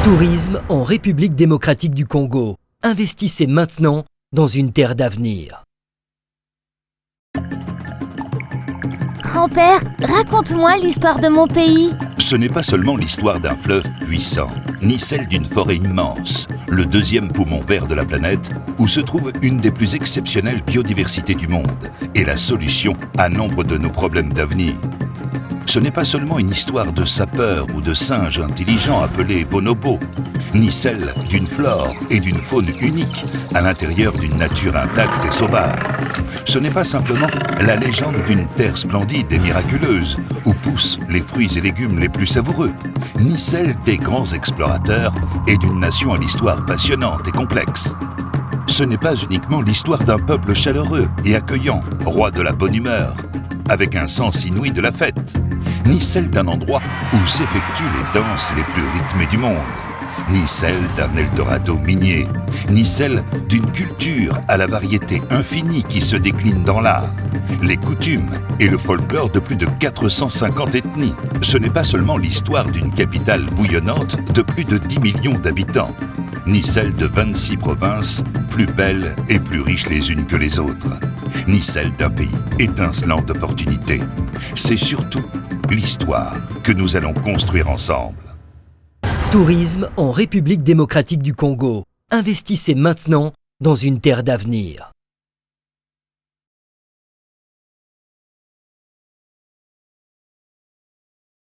Tourisme en République démocratique du Congo. Investissez maintenant dans une terre d'avenir. Grand-père, raconte-moi l'histoire de mon pays. Ce n'est pas seulement l'histoire d'un fleuve puissant, ni celle d'une forêt immense, le deuxième poumon vert de la planète, où se trouve une des plus exceptionnelles biodiversités du monde et la solution à nombre de nos problèmes d'avenir. Ce n'est pas seulement une histoire de sapeurs ou de singes intelligents appelés bonobos, ni celle d'une flore et d'une faune unique à l'intérieur d'une nature intacte et sauvage. Ce n'est pas simplement la légende d'une terre splendide et miraculeuse où poussent les fruits et légumes les plus savoureux, ni celle des grands explorateurs et d'une nation à l'histoire passionnante et complexe. Ce n'est pas uniquement l'histoire d'un peuple chaleureux et accueillant, roi de la bonne humeur, avec un sens inouï de la fête, ni celle d'un endroit où s'effectuent les danses les plus rythmées du monde, ni celle d'un Eldorado minier, ni celle d'une culture à la variété infinie qui se décline dans l'art, les coutumes et le folklore de plus de 450 ethnies. Ce n'est pas seulement l'histoire d'une capitale bouillonnante de plus de 10 millions d'habitants, ni celle de 26 provinces plus belles et plus riches les unes que les autres, ni celle d'un pays étincelant d'opportunités. C'est surtout l'histoire que nous allons construire ensemble. Tourisme en République démocratique du Congo. Investissez maintenant dans une terre d'avenir.